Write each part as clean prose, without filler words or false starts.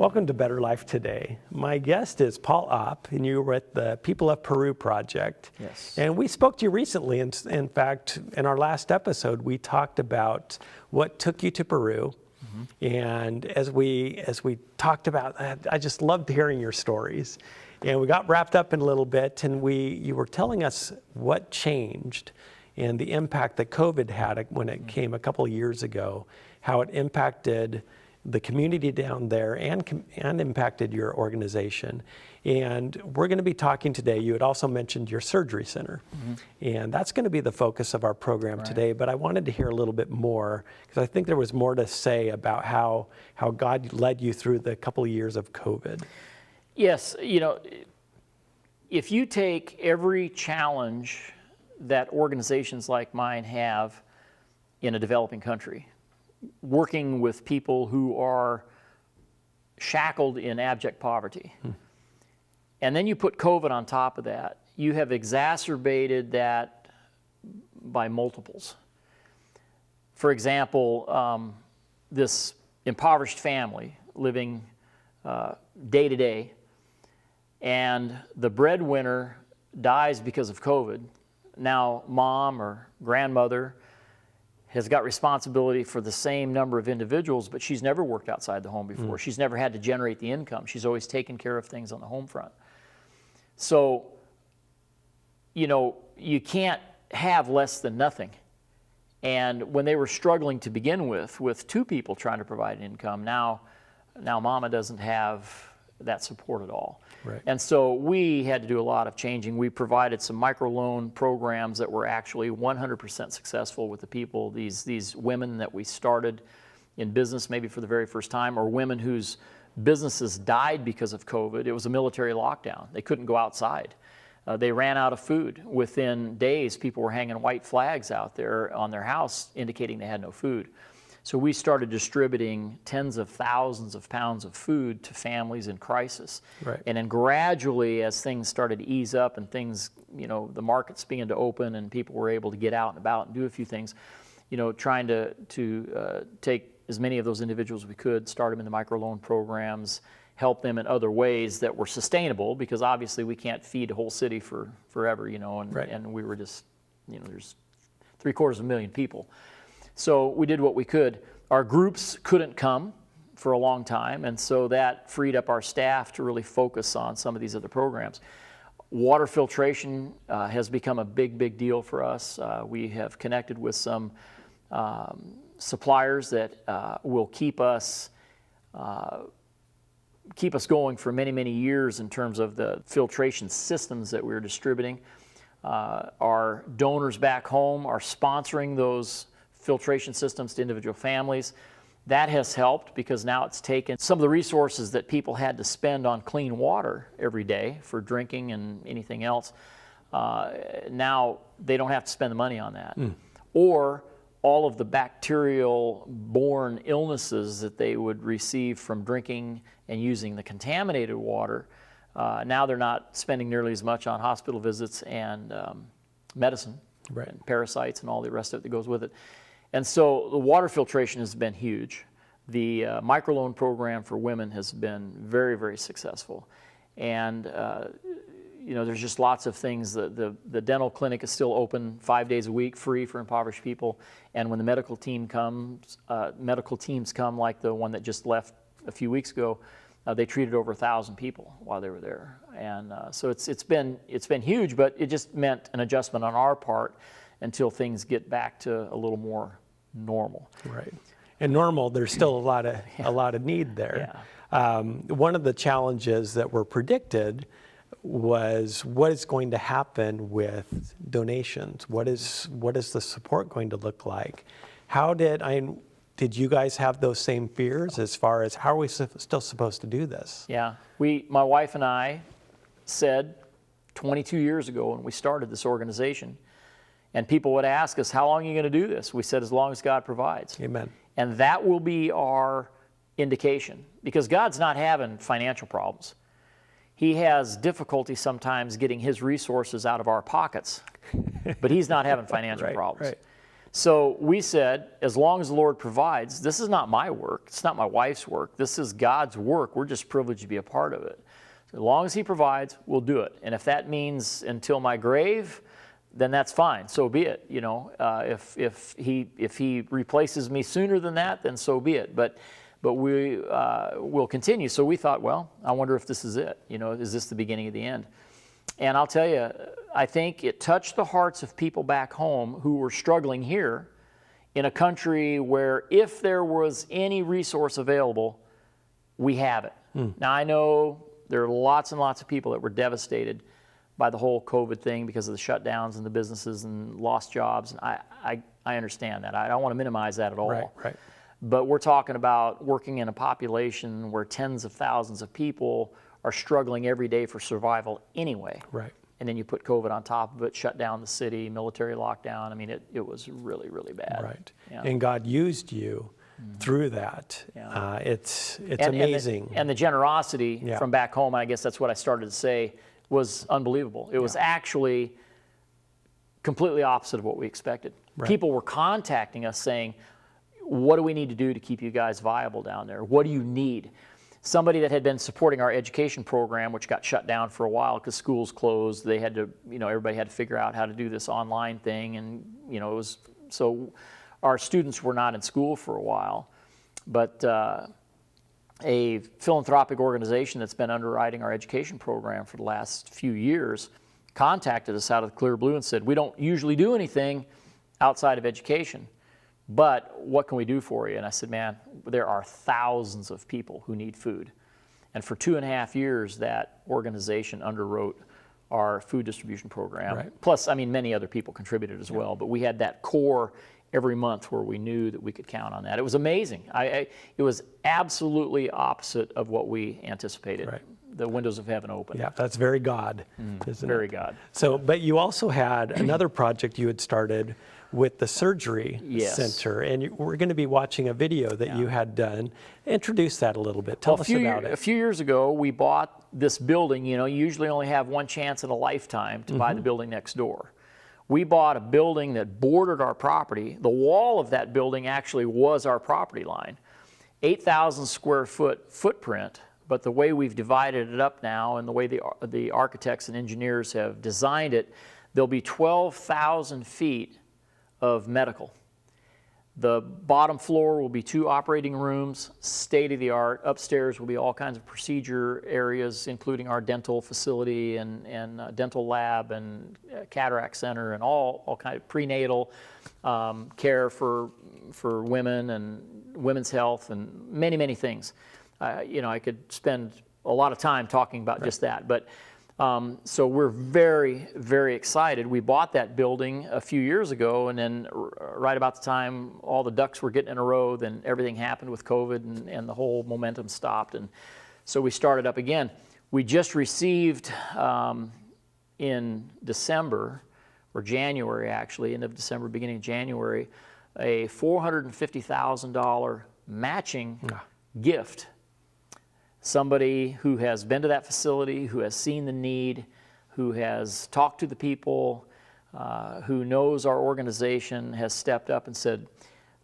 Welcome to Better Life Today. My guest is Paul Opp, and you're with the People of Peru Project. Yes. And we spoke to you recently. In fact, in our last episode, we talked about what took you to Peru. And as we talked about that, I just loved hearing your stories. And we got wrapped up in a little bit, and you were telling us what changed and the impact that COVID had when it came a couple of years ago, how it impacted the community down there and impacted your organization. And we're going to be talking today. You had also mentioned your surgery center, and that's going to be the focus of our program today. But I wanted to hear a little bit more, because I think there was more to say about how God led you through the couple of years of COVID. Yes, if you take every challenge that organizations like mine have in a developing country, working with people who are shackled in abject poverty, and then you put COVID on top of that, you have exacerbated that by multiples. For example, this impoverished family living day to day, and the breadwinner dies because of COVID. Now mom or grandmother has got responsibility for the same number of individuals, but she's never worked outside the home before. She's never had to generate the income. She's always taken care of things on the home front. So, you can't have less than nothing. And when they were struggling to begin with two people trying to provide income, now mama doesn't have that support at all. Right. And so we had to do a lot of changing. We provided some microloan programs that were actually 100% successful with the people, these women that we started in business maybe for the very first time, or women whose businesses died because of COVID. It was a military lockdown. They couldn't go outside. They ran out of food. Within days, people were hanging white flags out there on their house indicating they had no food. So we started distributing tens of thousands of pounds of food to families in crisis. Right. And then gradually, as things started to ease up and things, the markets began to open and people were able to get out and about and do a few things, trying to take as many of those individuals as we could, start them in the microloan programs, help them in other ways that were sustainable, because obviously we can't feed a whole city forever, and we were just, there's 750,000 people. So we did what we could. Our groups couldn't come for a long time, and so that freed up our staff to really focus on some of these other programs. Water filtration has become a big deal for us. We have connected with some suppliers that will keep us going for many years in terms of the filtration systems that we're distributing. Our donors back home are sponsoring those filtration systems to individual families. That has helped, because now it's taken some of the resources that people had to spend on clean water every day for drinking and anything else. Now they don't have to spend the money on that. Or all of the bacterial-borne illnesses that they would receive from drinking and using the contaminated water, now they're not spending nearly as much on hospital visits and medicine, and parasites and all the rest of it that goes with it. And so the water filtration has been huge. The microloan program for women has been very successful. And there's just lots of things. The dental clinic is still open 5 days a week, free for impoverished people. And when the medical teams come, like the one that just left a few weeks ago, they treated over 1,000 people while they were there. And so it's been huge, but it just meant an adjustment on our part until things get back to a little more normal. Right. And normal, there's still a lot of need there. One of the challenges that were predicted was what is going to happen with donations. What is the support going to look like? Did you guys have those same fears as far as how are we still supposed to do this? Yeah, my wife and I said 22 years ago when we started this organization, and people would ask us, how long are you going to do this? We said, as long as God provides. Amen. And that will be our indication, because God's not having financial problems. He has difficulty sometimes getting his resources out of our pockets, but he's not having financial problems. Right. So we said, as long as the Lord provides, this is not my work. It's not my wife's work. This is God's work. We're just privileged to be a part of it. So as long as He provides, we'll do it. And if that means until my grave, then that's fine. So be it. You know, if he replaces me sooner than that, then so be it. But we will continue. So we thought, well, I wonder if this is it. You know, is this the beginning of the end? And I'll tell you, I think it touched the hearts of people back home who were struggling here in a country where if there was any resource available, we have it. Now, I know there are lots and lots of people that were devastated by the whole COVID thing because of the shutdowns and the businesses and lost jobs. And I understand that. I don't want to minimize that at all. Right. But we're talking about working in a population where tens of thousands of people are struggling every day for survival anyway. Right. And then you put COVID on top of it, shut down the city, military lockdown. I mean, it was really, really bad. Right. Yeah. And God used you through that. Yeah. It's And amazing. And the generosity Yeah. from back home, I guess that's what I started to say, was unbelievable. It was actually completely opposite of what we expected. Right. People were contacting us saying, what do we need to do to keep you guys viable down there? What do you need? Somebody that had been supporting our education program, which got shut down for a while because schools closed, they had to, everybody had to figure out how to do this online thing. And, it was, so our students were not in school for a while. But a philanthropic organization that's been underwriting our education program for the last few years contacted us out of the clear blue and said, we don't usually do anything outside of education, but what can we do for you? And I said, man, there are thousands of people who need food. And for 2.5 years, that organization underwrote our food distribution program. Right. Plus, I mean, many other people contributed as well, but we had that core every month where we knew that we could count on that. It was amazing. It was absolutely opposite of what we anticipated. Right. The windows of heaven open. Yeah, that's very God, isn't Very it? God. So, but you also had another project you had started with the surgery Yes. center, and we're going to be watching a video that you had done. Introduce that a little bit. Tell us about A it. few years ago, we bought this building. You usually only have one chance in a lifetime to buy the building next door. We bought a building that bordered our property. The wall of that building actually was our property line. 8,000 square foot footprint, but the way we've divided it up now and the way the architects and engineers have designed it, there'll be 12,000 feet of medical. The bottom floor will be 2 operating rooms, state-of-the-art. Upstairs will be all kinds of procedure areas, including our dental facility and dental lab and cataract center and all kind of prenatal care for women and women's health and many, many things. I could spend a lot of time talking about just that, but so we're very, very excited. We bought that building a few years ago, and then right about the time all the ducks were getting in a row, then everything happened with COVID and the whole momentum stopped. And so we started up again. We just received in December, or January actually, end of December, beginning of January, a $450,000 matching gift. Somebody who has been to that facility, who has seen the need, who has talked to the people, who knows our organization, has stepped up and said,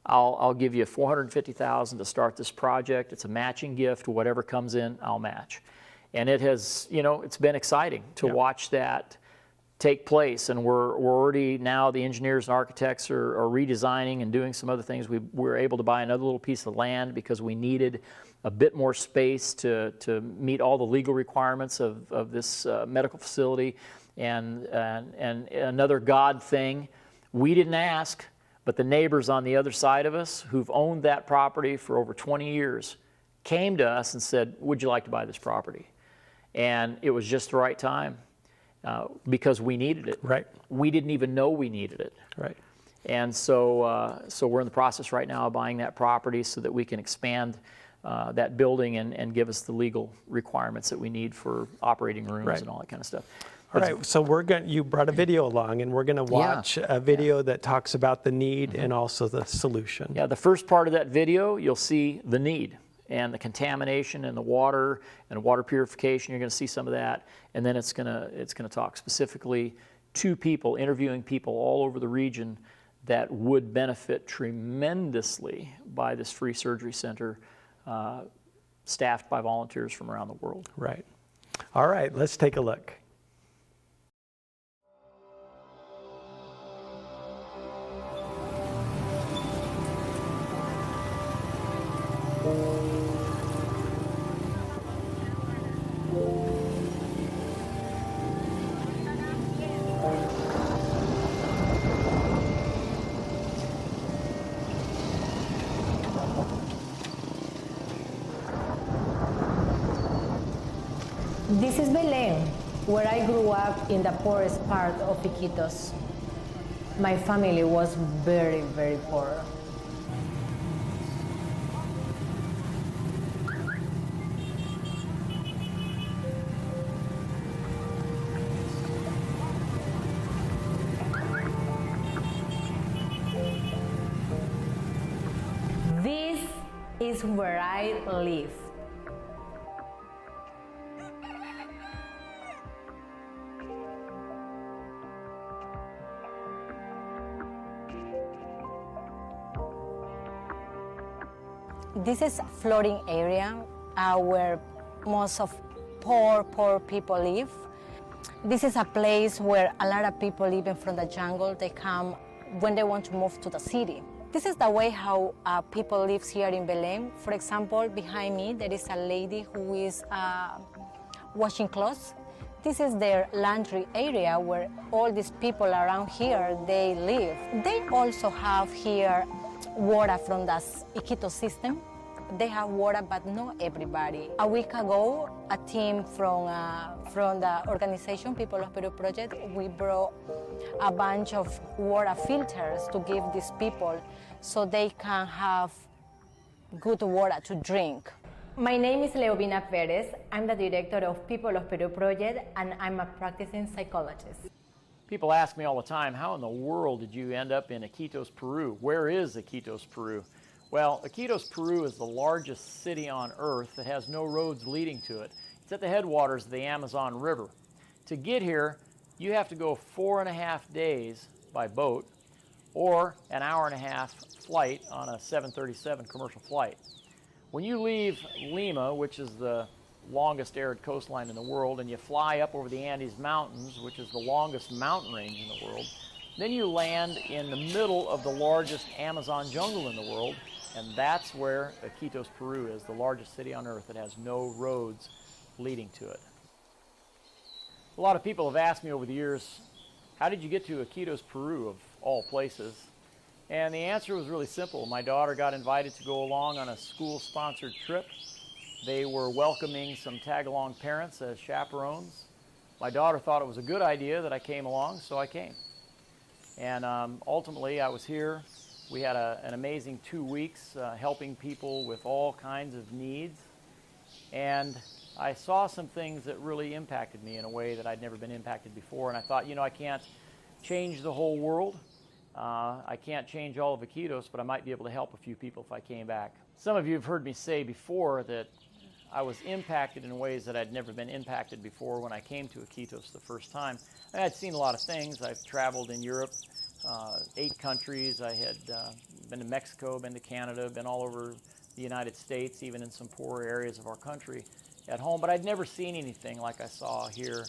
I'll give you $450,000 to start this project. It's a matching gift. Whatever comes in, I'll match. And it has, it's been exciting to watch that take place. And we're already now, the engineers and architects are redesigning and doing some other things. We were able to buy another little piece of land because we needed a bit more space to meet all the legal requirements of this medical facility. And another God thing, we didn't ask, but the neighbors on the other side of us who've owned that property for over 20 years came to us and said, would you like to buy this property? And it was just the right time because we needed it. Right. We didn't even know we needed it. Right. And so we're in the process right now of buying that property so that we can expand that building and give us the legal requirements that we need for operating rooms and all that kind of stuff. All right, so you brought a video along, and we're going to watch a video that talks about the need and also the solution. Yeah, the first part of that video, you'll see the need and the contamination and the water and water purification. You're going to see some of that, and then it's going to talk specifically to people, interviewing people all over the region that would benefit tremendously by this free surgery center staffed by volunteers from around the world. Right. All right, let's take a look. This is Belém, where I grew up in the poorest part of Iquitos. My family was very, very poor. This is where I live. This is a floating area where most of poor people live. This is a place where a lot of people, even from the jungle, they come when they want to move to the city. This is the way how people live here in Belém. For example, behind me there is a lady who is washing clothes. This is their laundry area where all these people around here, they live. They also have here water from the Iquitos system. They have water, but not everybody. A week ago, a team from the organization People of Peru Project, we brought a bunch of water filters to give these people so they can have good water to drink. My name is Leovina Perez. I'm the director of People of Peru Project, and I'm a practicing psychologist. People ask me all the time, how in the world did you end up in Iquitos, Peru? Where is Iquitos, Peru? Well, Iquitos, Peru is the largest city on earth that has no roads leading to it. It's at the headwaters of the Amazon River. To get here, you have to go 4.5 days by boat or an hour-and-a-half flight on a 737 commercial flight. When you leave Lima, which is the longest arid coastline in the world, and you fly up over the Andes Mountains, which is the longest mountain range in the world, then you land in the middle of the largest Amazon jungle in the world, and that's where Iquitos, Peru is, the largest city on earth that has no roads leading to it. A lot of people have asked me over the years, how did you get to Iquitos, Peru, of all places? And the answer was really simple. My daughter got invited to go along on a school-sponsored trip. They were welcoming some tag-along parents as chaperones. My daughter thought it was a good idea that I came along, so I came. And ultimately, I was here. We had an amazing 2 weeks helping people with all kinds of needs. And I saw some things that really impacted me in a way that I'd never been impacted before. And I thought, you know, I can't change the whole world. I can't change all of Iquitos, but I might be able to help a few people if I came back. Some of you have heard me say before that I was impacted in ways that I'd never been impacted before when I came to Iquitos the first time. I had seen a lot of things. I've traveled in Europe, 8 countries. I had been to Mexico, been to Canada, been all over the United States, even in some poorer areas of our country at home. But I'd never seen anything like I saw here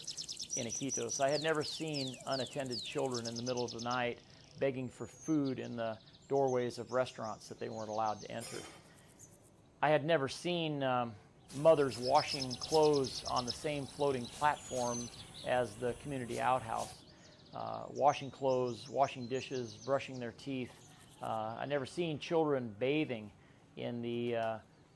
in Iquitos. I had never seen unattended children in the middle of the night begging for food in the doorways of restaurants that they weren't allowed to enter. I had never seen mothers washing clothes on the same floating platform as the community outhouse, washing clothes, washing dishes, brushing their teeth. I'd never seen children bathing in the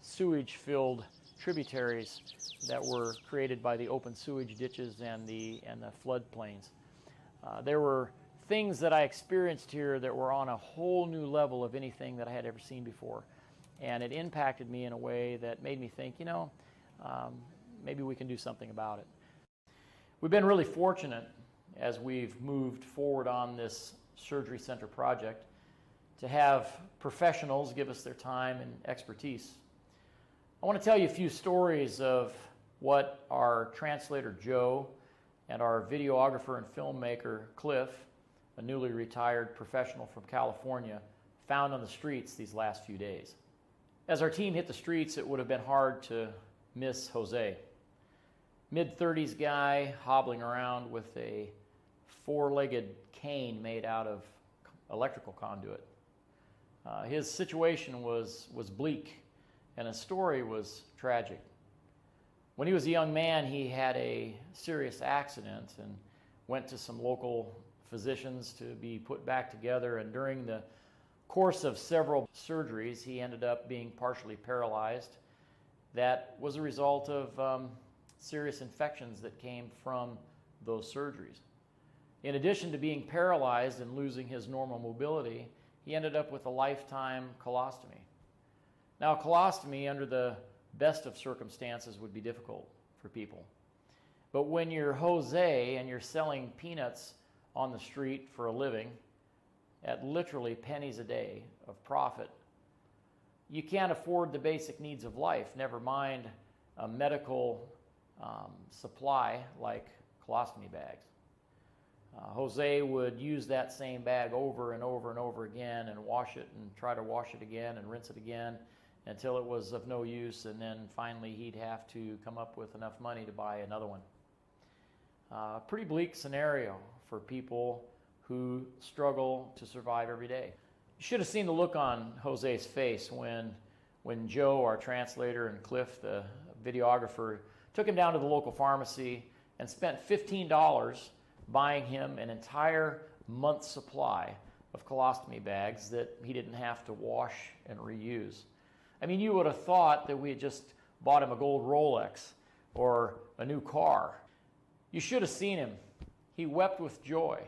sewage-filled tributaries that were created by the open sewage ditches and the floodplains. There were things that I experienced here that were on a whole new level of anything that I had ever seen before. And it impacted me in a way that made me think, you know, maybe we can do something about it. We've been really fortunate as we've moved forward on this surgery center project to have professionals give us their time and expertise. I want to tell you a few stories of what our translator Joe and our videographer and filmmaker Cliff a newly retired professional from California, found on the streets these last few days. As our team hit the streets, it would have been hard to miss Jose. Mid-30s guy hobbling around with a four-legged cane made out of electrical conduit. His situation was bleak, and his story was tragic. When he was a young man, he had a serious accident and went to some local physicians to be put back together, and during the course of several surgeries, he ended up being partially paralyzed. That was a result of serious infections that came from those surgeries. In addition to being paralyzed and losing his normal mobility, he ended up with a lifetime colostomy. Now, a colostomy, under the best of circumstances, would be difficult for people. But when you're Jose and you're selling peanuts on the street for a living at literally pennies a day of profit, you can't afford the basic needs of life, never mind a medical supply like colostomy bags. Jose would use that same bag over and over and over again and wash it and try to wash it again and rinse it again until it was of no use, and then finally he'd have to come up with enough money to buy another one. Pretty bleak scenario for people who struggle to survive every day. You should have seen the look on Jose's face when Joe, our translator, and Cliff, the videographer, took him down to the local pharmacy and spent $15 buying him an entire month's supply of colostomy bags that he didn't have to wash and reuse. I mean, you would have thought that we had just bought him a gold Rolex or a new car. You should have seen him. He wept with joy.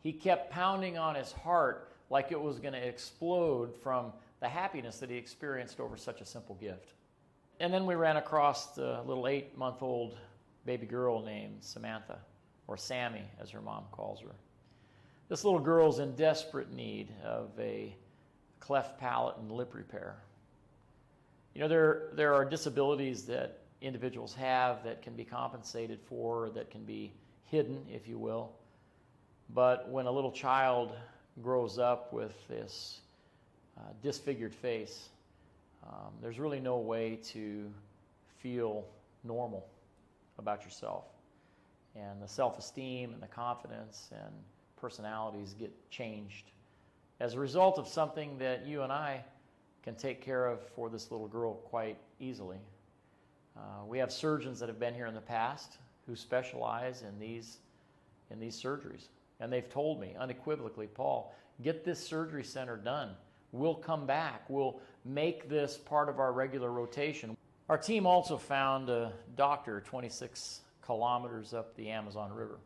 He kept pounding on his heart like it was going to explode from the happiness that he experienced over such a simple gift. And then we ran across the little 8-month-old baby girl named Samantha, or Sammy, as her mom calls her. This little girl's in desperate need of a cleft palate and lip repair. You know, there are disabilities that individuals have that can be compensated for, that can be hidden, if you will. But when a little child grows up with this disfigured face, there's really no way to feel normal about yourself. And the self-esteem and the confidence and personalities get changed as a result of something that you and I can take care of for this little girl quite easily. We have surgeons that have been here in the past who specialize in these surgeries. And they've told me unequivocally, Paul, get this surgery center done. We'll come back. We'll make this part of our regular rotation. Our team also found a doctor 26 kilometers up the Amazon River.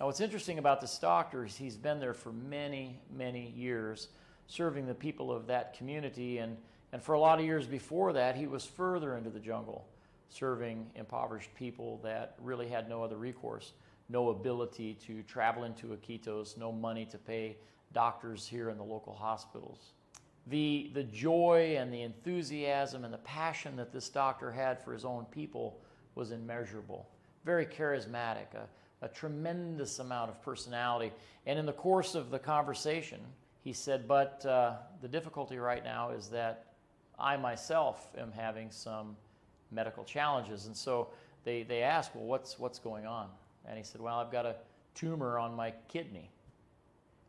Now, what's interesting about this doctor is he's been there for many, many years, serving the people of that community. And for a lot of years before that, he was further into the jungle, serving impoverished people that really had no other recourse, no ability to travel into Iquitos, no money to pay doctors here in the local hospitals. The joy and the enthusiasm and the passion that this doctor had for his own people was immeasurable. Very charismatic, a tremendous amount of personality. And in the course of the conversation, he said, but the difficulty right now is that I myself am having some medical challenges. And so they asked, well, what's going on? And he said, well, I've got a tumor on my kidney.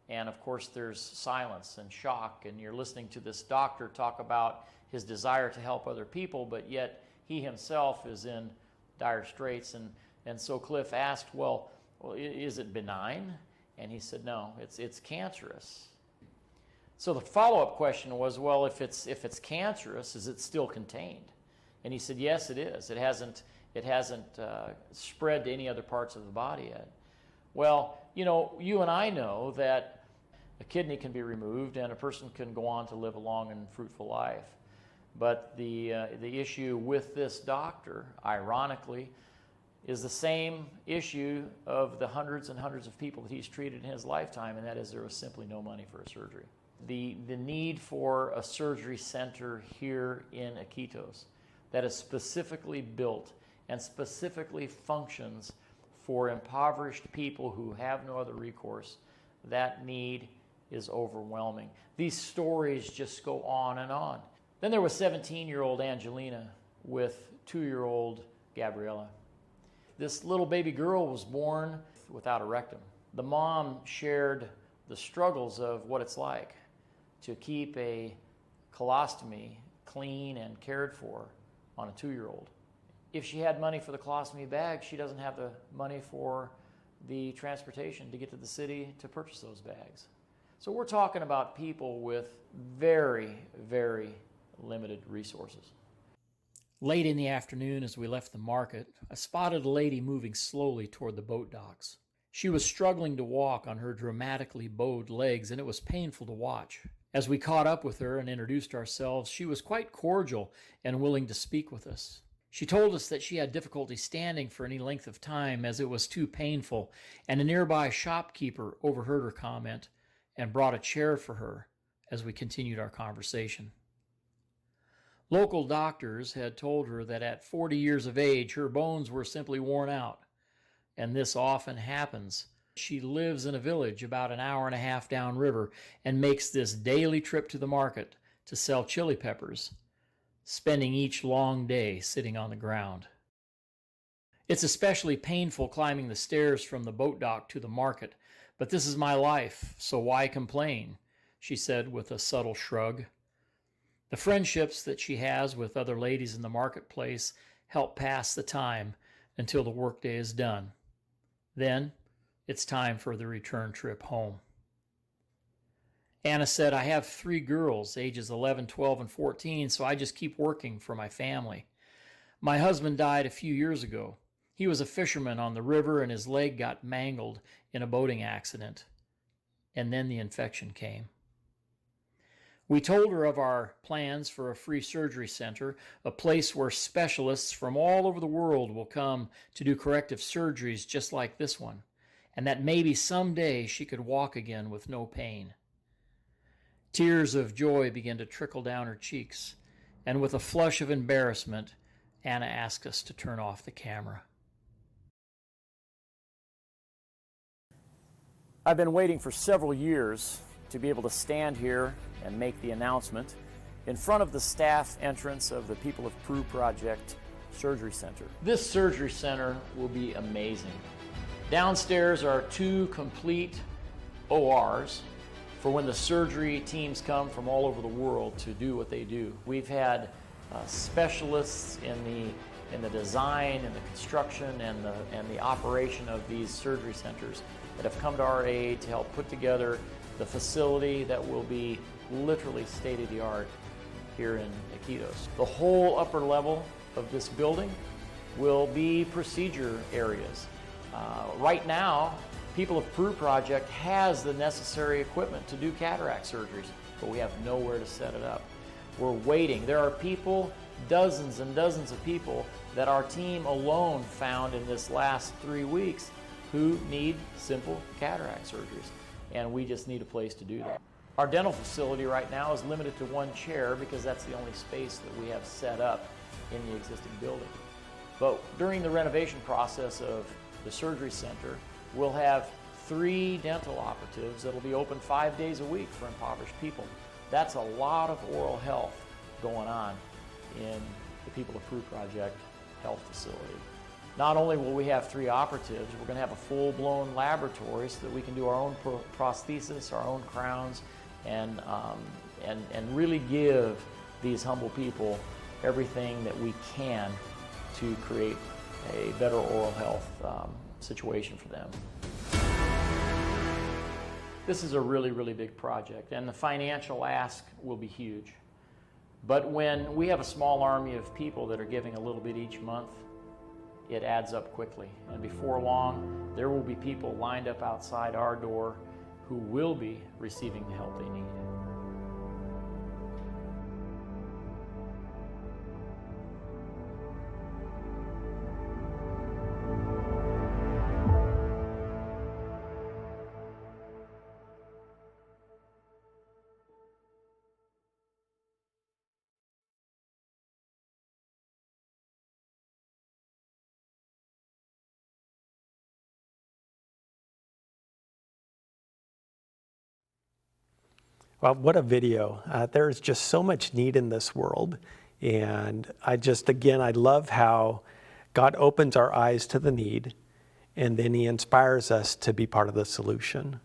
And of course, there's silence and shock, and you're listening to this doctor talk about his desire to help other people, but yet he himself is in dire straits. And so Cliff asked, well, is it benign? And he said, no, it's cancerous. So the follow-up question was, well, if it's cancerous, is it still contained? And he said, yes, it is. It hasn't spread to any other parts of the body yet. Well, you know, you and I know that a kidney can be removed and a person can go on to live a long and fruitful life. But the issue with this doctor, ironically, is the same issue of the hundreds and hundreds of people that he's treated in his lifetime, and that is there was simply no money for a surgery. The need for a surgery center here in Iquitos that is specifically built and specifically functions for impoverished people who have no other recourse that need is overwhelming. These stories just go on and on. Then there was 17-year-old Angelina with 2-year-old Gabriella. This little baby girl was born without a rectum. The mom shared the struggles of what it's like to keep a colostomy clean and cared for on a 2-year-old. If she had money for the colostomy bag, she doesn't have the money for the transportation to get to the city to purchase those bags. So we're talking about people with very, very limited resources. Late in the afternoon, as we left the market, I spotted a lady moving slowly toward the boat docks. She was struggling to walk on her dramatically bowed legs, and it was painful to watch. As we caught up with her and introduced ourselves, she was quite cordial and willing to speak with us. She told us that she had difficulty standing for any length of time as it was too painful, and a nearby shopkeeper overheard her comment and brought a chair for her as we continued our conversation. Local doctors had told her that at 40 years of age, her bones were simply worn out, and this often happens. She lives in a village about an hour and a half downriver and makes this daily trip to the market to sell chili peppers, spending each long day sitting on the ground. It's especially painful climbing the stairs from the boat dock to the market, but this is my life, so why complain? She said with a subtle shrug. The friendships that she has with other ladies in the marketplace help pass the time until the workday is done. Then it's time for the return trip home. Anna said, I have 3 girls, ages 11, 12, and 14, so I just keep working for my family. My husband died a few years ago. He was a fisherman on the river and his leg got mangled in a boating accident. And then the infection came. We told her of our plans for a free surgery center, a place where specialists from all over the world will come to do corrective surgeries just like this one, and that maybe someday she could walk again with no pain. Tears of joy began to trickle down her cheeks, and with a flush of embarrassment, Anna asked us to turn off the camera. I've been waiting for several years to be able to stand here and make the announcement in front of the staff entrance of the People of Peru Project Surgery Center. This surgery center will be amazing. Downstairs are 2 complete ORs for when the surgery teams come from all over the world to do what they do. We've had specialists in the design and the construction and the operation of these surgery centers that have come to our aid to help put together the facility that will be literally state-of-the-art here in Iquitos. The whole upper level of this building will be procedure areas. Right now, People of Peru Project has the necessary equipment to do cataract surgeries, but we have nowhere to set it up. We're waiting. There are people, dozens and dozens of people that our team alone found in this last 3 weeks who need simple cataract surgeries, and we just need a place to do that. Our dental facility right now is limited to 1 chair because that's the only space that we have set up in the existing building. But during the renovation process of the surgery center, we'll have 3 dental operatives that'll be open 5 days a week for impoverished people. That's a lot of oral health going on in the People of Peru Project health facility. Not only will we have 3 operatives, we're going to have a full-blown laboratory so that we can do our own prosthesis, our own crowns, and really give these humble people everything that we can to create a better oral health situation for them. This is a really, really big project, and the financial ask will be huge. But when we have a small army of people that are giving a little bit each month, it adds up quickly. And before long, there will be people lined up outside our door who will be receiving the help they need. Well, what a video. There's just so much need in this world. And I love how God opens our eyes to the need, and then he inspires us to be part of the solution.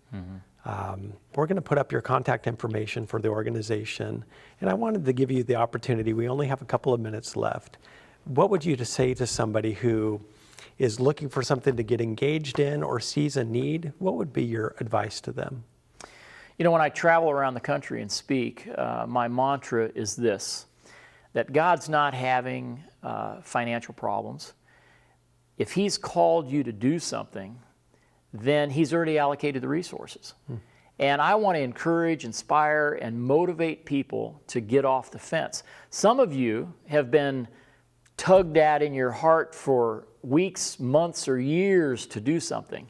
We're going to put up your contact information for the organization. And I wanted to give you the opportunity. We only have a couple of minutes left. What would you to say to somebody who is looking for something to get engaged in or sees a need? What would be your advice to them? You know, when I travel around the country and speak, my mantra is this, that God's not having financial problems. If he's called you to do something, then he's already allocated the resources. And I want to encourage, inspire, and motivate people to get off the fence. Some of you have been tugged at in your heart for weeks, months, or years to do something.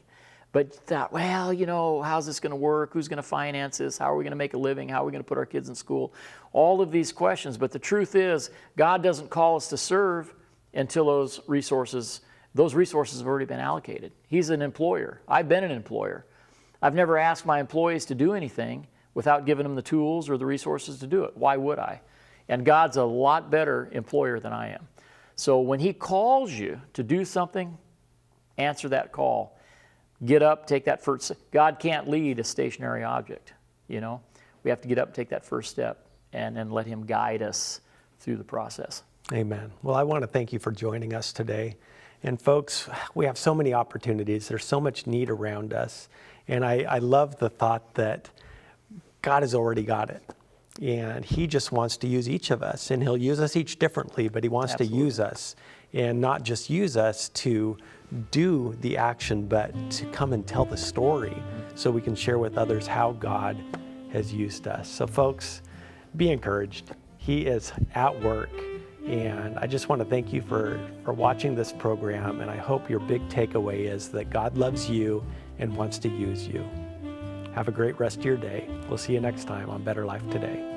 But you thought, well, you know, how's this going to work? Who's going to finance this? How are we going to make a living? How are we going to put our kids in school? All of these questions. But the truth is, God doesn't call us to serve until those resources have already been allocated. He's an employer. I've been an employer. I've never asked my employees to do anything without giving them the tools or the resources to do it. Why would I? And God's a lot better employer than I am. So when he calls you to do something, answer that call. Get up, take that first. God can't lead a stationary object, you know. We have to get up and take that first step and then let him guide us through the process. Amen. Well, I want to thank you for joining us today. And folks, we have so many opportunities. There's so much need around us. And I love the thought that God has already got it. And he just wants to use each of us. And he'll use us each differently, but he wants to use us. And not just use us to do the action, but to come and tell the story so we can share with others how God has used us. So folks, be encouraged. He is at work. And I just want to thank you for watching this program. And I hope your big takeaway is that God loves you and wants to use you. Have a great rest of your day. We'll see you next time on Better Life Today.